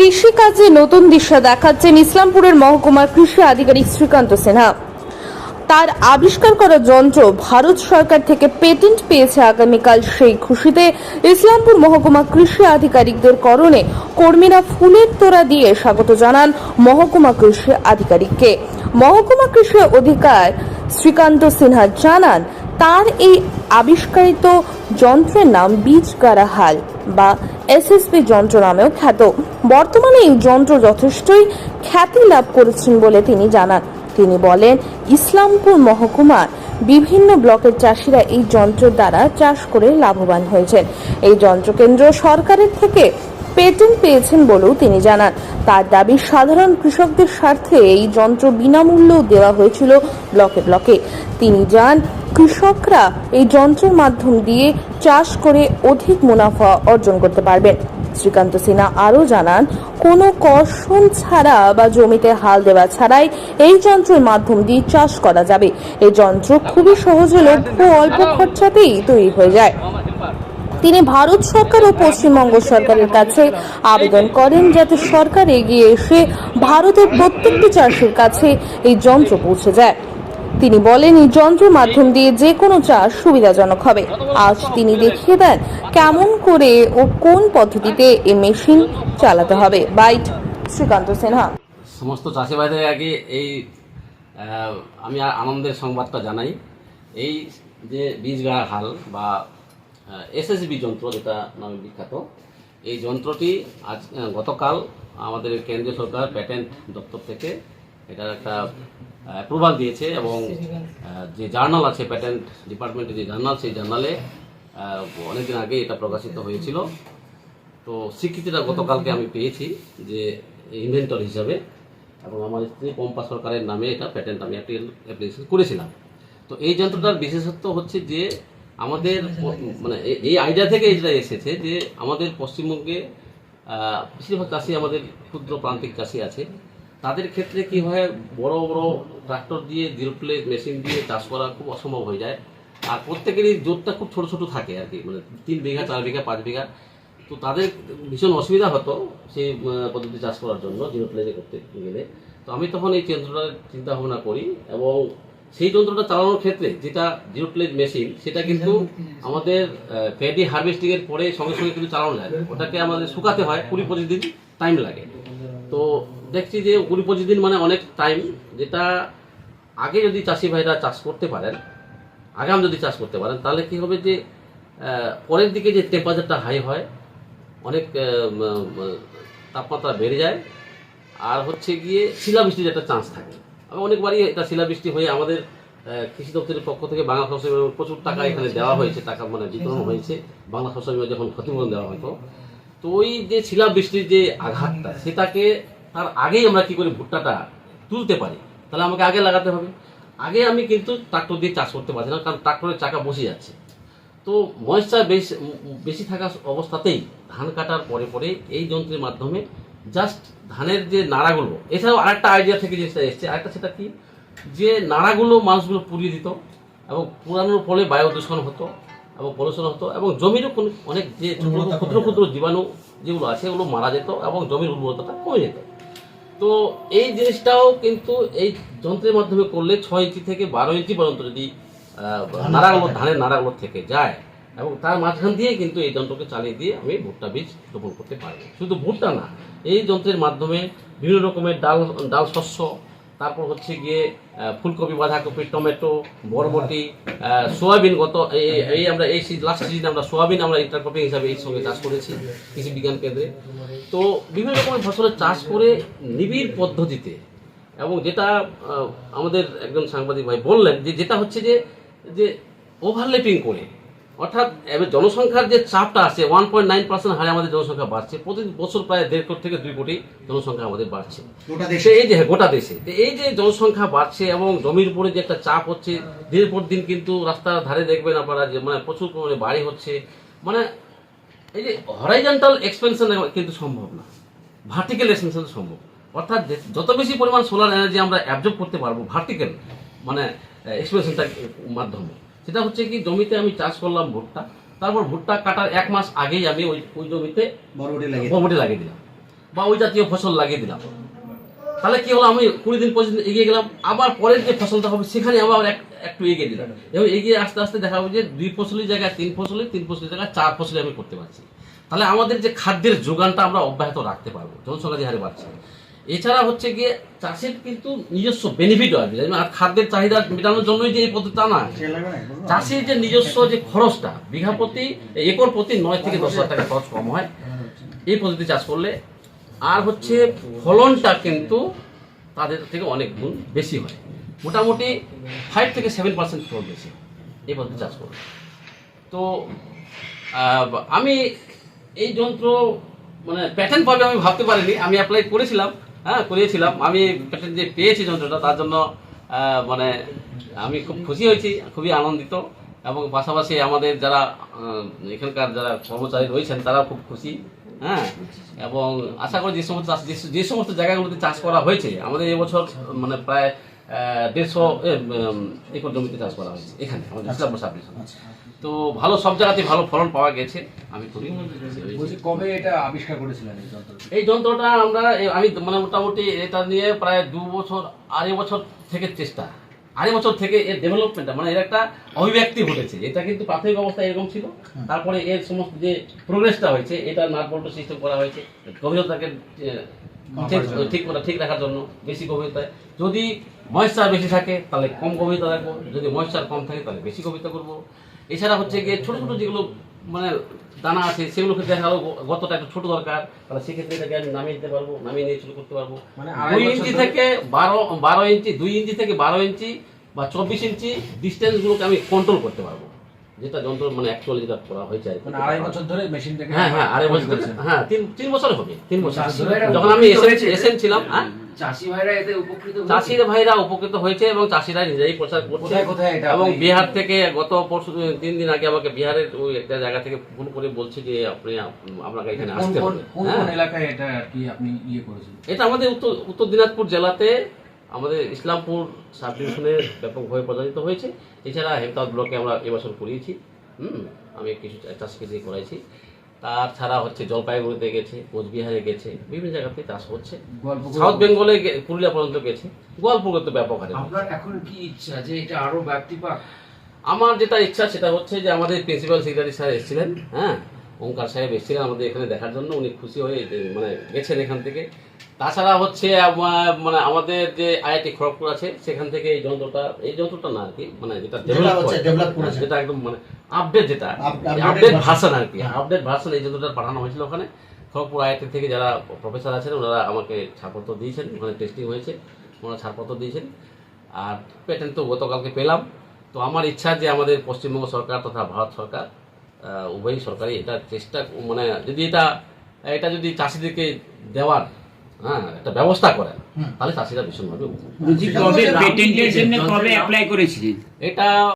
কৃষিকাজে নতুন দিশা দেখাচ্ছেন ইসলামপুরের মহকুমার কৃষি আধিকারিক শ্রীকান্ত সিনহা। তার আবিষ্কার করা যন্ত্র ভারত সরকার থেকে পেটেন্ট পেয়েছে। আগামীকাল সেই খুশিতে ইসলামপুর মহকুমা কৃষি আধিকারিকদের করণে কর্মীরা ফুলের তোড়া দিয়ে স্বাগত জানান মহকুমা কৃষি আধিকারিককে। মহকুমা কৃষি অধিকার শ্রীকান্ত সিনহা জানান, তার এই আবিষ্কারিত যন্ত্রের নাম বীজগাড়া হাল বা এসএসপি যন্ত্র নামেও খ্যাত। বর্তমানে এই যন্ত্র যথেষ্টই খ্যাতি লাভ করেছেন বলে তিনি জানান। তিনি বলেন, ইসলামপুর মহকুমার বিভিন্ন ব্লকের চাষিরা এই যন্ত্রের দ্বারা চাষ করে লাভবান হয়েছেন। এই যন্ত্র কেন্দ্র সরকারের থেকে পেটেন্ট পেয়েছেন বলেও তিনি জানান। তার দাবি, সাধারণ কৃষকদের স্বার্থে এই যন্ত্র বিনামূল্যেও দেওয়া হয়েছিল ব্লকে ব্লকে। তিনি জানান, কৃষকরা এই যন্ত্রের মাধ্যম দিয়ে চাষ করে অধিক মুনাফা অর্জন করতে পারবেন। শ্রীকান্ত সিনহা আরও জানান, কোনো কর্ষণ ছাড়া বা জমিতে হাল দেওয়া ছাড়াই এই যন্ত্রের মাধ্যম দিয়ে চাষ করা যাবে। এই যন্ত্র খুবই সহজ হলেও খুব অল্প খরচাতেই তৈরি হয়ে যায়। তিনি ভারত সরকার ও পশ্চিমবঙ্গ সরকারের কাছে আবেদন করেন যাতে সরকার এগিয়ে এসে ভারতের প্রত্যেকটি চাষির কাছে এই যন্ত্র পৌঁছে যায়। তিনি বলেন, এই যন্ত্রের মাধ্যম দিয়ে যে কোনো চাষ সুবিধাজনক হবে। আজ তিনি দেখিয়ে দেন কেমন করে ও কোন পদ্ধতিতে এই মেশিন চালাতে হবে। বাইট শ্রীকান্ত সিনহা। সমস্ত চাষি ভাইদের আগে আমি আনন্দের সংবাদটা জানাই। এই যে বীজগাড়া হাল বা এসএসবি যন্ত্র, যেটা নামে বিখ্যাত, এই যন্ত্রটি আজ গতকাল আমাদের কেন্দ্রীয় সরকার প্যাটেন্ট দপ্তর থেকে এটার একটা অ্যাপ্রুভাল দিয়েছে এবং যে জার্নাল আছে, প্যাটেন্ট ডিপার্টমেন্টের যে জার্নাল, সেই জার্নালে অনেকদিন আগে এটা প্রকাশিত হয়েছিল। তো স্বীকৃতিটা গতকালকে আমি পেয়েছি যে ইনভেন্টর হিসাবে, এবং আমার স্ত্রী পম্পা সরকারের নামে এটা প্যাটেন্ট আমি অ্যাপ্লিকেশন করেছিলাম। তো এই যন্ত্রটার বিশেষত্ব হচ্ছে যে আমাদের মানে এই আইডিয়া থেকে এটা এসেছে যে আমাদের পশ্চিমবঙ্গে বেশিরভাগ চাষি, আমাদের ক্ষুদ্র প্রান্তিক চাষি আছে, তাদের ক্ষেত্রে কি হয়, বড় বড় ট্রাক্টর দিয়ে জিরো প্লেট মেশিন দিয়ে চাষ করা খুব অসম্ভব হয়ে যায়। আর প্রত্যেকেরই জোরটা খুব ছোট ছোট থাকে আর কি, মানে 3 বিঘা 4 বিঘা 5 বিঘা। তো তাদের ভীষণ অসুবিধা হতো সেই পদ্ধতি চাষ করার জন্য, জিরো প্লেটে করতে গেলে। তো আমি তখন এই যন্ত্রটার চিন্তা ভাবনা করি, এবং সেই যন্ত্রটা চালানোর ক্ষেত্রে যেটা জিরো প্লেট মেশিন, সেটা কিন্তু আমাদের প্যাডি হারভেস্টিং এর পরে সঙ্গে সঙ্গে কিন্তু চালানো যায়। ওটাকে আমাদের শুকাতে হয়, 20-25 দিন টাইম লাগে। তো দেখছি যে 20-25 দিন মানে অনেক টাইম, যেটা আগে যদি চাষি ভাইরা চাষ করতে পারেন, আগাম যদি চাষ করতে পারেন, তাহলে কি হবে যে পরের দিকে যে টেম্পারেচারটা হাই হয়, অনেক তাপমাত্রা বেড়ে যায়, আর হচ্ছে গিয়ে শিলাবৃষ্টির একটা চান্স থাকে। আমি অনেকবারই এটা শিলাবৃষ্টি হয়ে আমাদের কৃষি দপ্তরের পক্ষ থেকে বাংলা ফসল বিমা প্রচুর টাকা এখানে দেওয়া হয়েছে, টাকা মানে বিতরণ হয়েছে বাংলা ফসল বিমা যখন ক্ষতিপূরণ দেওয়া হতো। তো ওই যে শিলাবৃষ্টির যে আঘাতটা, সেটাকে তার আগেই আমরা কি করে ভুট্টাটা তুলতে পারি, তাহলে আমাকে আগে লাগাতে হবে। আগে আমি কিন্তু ট্রাক্টর দিয়ে চাষ করতে পারছি না, কারণ ট্রাক্টরের চাকা বসে যাচ্ছে। তো ময়েশ্চার বেশি থাকা অবস্থাতেই ধান কাটার পরে পরে এই যন্ত্রের মাধ্যমে জাস্ট ধানের যে নাড়াগুলো, এছাড়াও আরেকটা আইডিয়া থেকে যেটা এসছে, আরেকটা সেটা কি, যে নাড়াগুলো মানুষগুলো পুড়িয়ে দিত, এবং পুরানোর ফলে বায়ু দূষণ হতো এবং পলিউশন হতো, এবং জমিরও অনেক যে ক্ষুদ্র ক্ষুদ্র জীবাণু যেগুলো আছে ওগুলো মারা যেত, এবং জমির উর্বরতাটা কমে যেত। তো এই জিনিসটাও কিন্তু এই যন্ত্রের মাধ্যমে করলে 6 ইঞ্চি থেকে 12 ইঞ্চি পর্যন্ত যদি নাড়াগুলো, ধানের নাড়াগুলো থেকে যায়, এবং তার মাঝখান দিয়ে কিন্তু এই যন্ত্রকে চালিয়ে দিয়ে আমি ভুট্টা বীজ রোপণ করতে পারবো। শুধু ভুট্টা না, এই যন্ত্রের মাধ্যমে বিভিন্ন রকমের ডাল শস্য, তারপর হচ্ছে গিয়ে ফুলকপি, বাঁধাকপি, টমেটো, বরবটি, সোয়াবিন। আমরা এই লাস্ট সিজনে আমরা সোয়াবিন আমরা ইন্টারক্রপিং হিসাবে এই সঙ্গে চাষ করেছি কৃষি বিজ্ঞান কেন্দ্রে। তো বিভিন্ন রকমের ফসলের চাষ করে নিবিড় পদ্ধতিতে, এবং যেটা আমাদের একজন সাংবাদিক ভাই বললেন যে যেটা হচ্ছে যে ওভারল্যাপিং করে, অর্থাৎ এবার জনসংখ্যার যে চাপটা আছে, 1.9% হারে আমাদের জনসংখ্যা বাড়ছে প্রতি বছর, প্রায় 1.5 কোটি থেকে 2 কোটি জনসংখ্যা আমাদের বাড়ছে এই যে গোটা দেশে। এই যে জনসংখ্যা বাড়ছে এবং জমির উপরে যে একটা চাপ হচ্ছে, দিনের পর দিন কিন্তু রাস্তার ধারে দেখবেন আপনারা যে মানে প্রচুর পরিমাণে বাড়ি হচ্ছে। মানে এই যে হরাইজন্টাল এক্সপেনশন কিন্তু সম্ভব না, ভার্টিক্যাল এক্সপেনশন সম্ভব। অর্থাৎ যত বেশি পরিমাণ সোলার এনার্জি আমরা অ্যাবজর্ব করতে পারবো ভার্টিক্যাল মানে এক্সপেনশনটার মাধ্যমে, সেটা হচ্ছে কি, জমিতে আমি চাষ করলাম ভুট্টা, তারপর ভুট্টা কাটার 1 মাস আগেই আমি ওই জমিতে বরবটি লাগিয়ে দিলাম। বা ওই জাতীয় ফসল লাগিয়ে দিলাম, তাহলে কি হলো, আমি 20 দিন 25 দিন এগিয়ে গেলাম, আবার পরের যে ফসলটা হবে সেখানে আবার একটু এগিয়ে দিলাম, এবং এগিয়ে আস্তে আস্তে দেখা যাবে যে 2 ফসলের জায়গায় 3 ফসলি, 3 ফসলের জায়গায় 4 ফসলি আমি করতে পারছি। তাহলে আমাদের যে খাদ্যের যোগানটা আমরা অব্যাহত রাখতে পারবো, জনসংখ্যা যে হারে বাড়ছে। এছাড়া হচ্ছে গিয়ে চাষের কিন্তু নিজস্ব বেনিফিট আছে, আর খাদ্যের চাহিদা মেটানোর জন্যই যে এই পদ্ধতি তা না, চাষির যে নিজস্ব যে খরচটা বিঘা প্রতি, একর প্রতি 9 থেকে 10 হাজার টাকা খরচ কম হয় এই পদ্ধতি চাষ করলে। আর হচ্ছে ফলনটা কিন্তু তাদের থেকে অনেক গুণ বেশি হয়, মোটামুটি 5 থেকে 7% ফলন বেশি হয় এই পদ্ধতি চাষ করলে। তো আমি এই যন্ত্র মানে প্যাটার্ন পাবে আমি ভাবতে পারিনি, আমি অ্যাপ্লাই করেছিলাম, করিয়েছিলাম, আমি প্যাটার্ন যে পেয়েছি যন্ত্রটা তার জন্য মানে আমি খুব খুশি হয়েছি, খুবই আনন্দিত, এবং পাশাপাশি আমাদের যারা এখানকার যারা কর্মচারী রয়েছেন তারাও খুব খুশি। এবং আশা করি যে সমস্ত জায়গাগুলোতে চাষ করা হয়েছে আমাদের এবছর মানে প্রায় 150 একর জমিতে চাষ করা হয়েছে এখানে আমাদের ইসলামপুর সাব ডিভিশনে। তো ভালো, সব জায়গাতেই ভালো ফলন পাওয়া গেছে। আমি খুবই কবে এটা আবিষ্কার করেছিলেন এই যন্ত্রটা? আমি মানে মোটামুটি এটা নিয়ে প্রায় 2 বছর, 2.5 বছর থেকে চেষ্টা, 2.5 বছর থেকে এর ডেভেলপমেন্টটা মানে এর একটা অভিব্যক্তি ঘটেছে। এটা কিন্তু প্রাথমিক অবস্থায় এরকম ছিল, তারপরে এর সমস্ত যে প্রোগ্রেসটা হয়েছে, এটা নাট বল্ট সিস্টেম করা হয়েছে গভীরতাকে ঠিক রাখার জন্য। বেশি গভীরতায় যদি ময়েশ্চার বেশি থাকে তাহলে কম গভীরতা রাখবো, যদি ময়েশ্চার কম থাকে তাহলে বেশি গভীরতা করবো। এছাড়া হচ্ছে গিয়ে ছোট ছোট যেগুলো মানে দানা আছে সেগুলোকে দেখা গেলো গতটা একটু ছোট দরকার, তাহলে সেক্ষেত্রে এটাকে আমি নামিয়ে দিতে পারবো, নামিয়ে নিয়ে শুরু করতে পারবো। 2 ইঞ্চি থেকে 12 ইঞ্চি, 2 ইঞ্চি থেকে 12 ইঞ্চি বা 24 ইঞ্চি ডিস্টেন্স গুলোকে আমি কন্ট্রোল করতে পারবো, যেটা যন্ত্র মানে অ্যাকচুয়ালি যেটা করা হয়েছে আর কি। 2.5 বছর ধরে মেশিনটাকে 2.5 বছর ধরে, 3 বছর হবে, 3 বছর যখন আমি এসেন ছিলাম। চাষিরা ভাইরা উপকৃত হয়েছে এবং চাষিরা নিজেই প্রচার করছে। এবং বিহার থেকে গত পরশু 3 দিন আগে আমাকে বিহারের ওই একটা জায়গা থেকে ফোন করে বলছে যে আপনাকে এখানে আসতে হবে। কোন এলাকায় এটা কি আপনি করেছেন? এটা আমাদের উত্তর দিনাজপুর জেলাতে আমাদের ইসলামপুর সাব ডিভিশনে ব্যাপকভাবে প্রচারিত হয়েছে। এছাড়া হেমতাবাদ ব্লকে আমরা এবছর করিয়েছি, আমি কিছু চাষকে দিয়ে করাইছি। তাছাড়া হচ্ছে জলপাইগুড়িতে গেছে, কোচবিহারে গেছে, বিভিন্ন জায়গাতে চাষ হচ্ছে, সাউথ বেঙ্গলে পুরুলিয়া পর্যন্ত গেছে, গোয়ালপুরে তো ব্যাপক হারে। আপনার এখন কি ইচ্ছা যে এটা আরো ব্যাপ্তি পাক? আমার যেটা ইচ্ছা সেটা হচ্ছে যে আমাদের প্রিন্সিপাল সেক্রেটারি স্যার এসেছিলেন, ওঙ্কার সাহেব এসেছিলেন আমাদের এখানে দেখার জন্য, উনি খুশি হয়ে মানে গেছেন এখান থেকে। তাছাড়া হচ্ছে মানে আমাদের যে আইআইটি খড়গপুর আছে সেখান থেকে এই যন্ত্রটা না আর কি, মানে যেটা ডেভেলপ করেছে, যেটা একদম মানে আপডেট, যেটা আপডেট ভার্সন আর কি, আপডেট ভার্সন এই যন্ত্রটা পাঠানো হয়েছিল ওখানে। খড়গপুর আইআইটি থেকে যারা প্রফেসর আছেন ওনারা আমাকে ছাড়পত্র দিয়েছেন, ওখানে টেস্টিং হয়েছে, ওনারা ছাড়পত্র দিয়েছেন। আর পেটেন্ট তো গতকালকে পেলাম। তো আমার ইচ্ছা যে আমাদের পশ্চিমবঙ্গ সরকার তথা ভারত সরকার উভয় সরকারই এটা চেষ্টা মানে যদি এটা যদি চাষিদেরকে দেওয়ার একটা ব্যবস্থা করেন তাহলে চাষিরা ভীষণভাবে পেটেন্টের জন্য কবে অ্যাপ্লাই করেছিলেন? এটা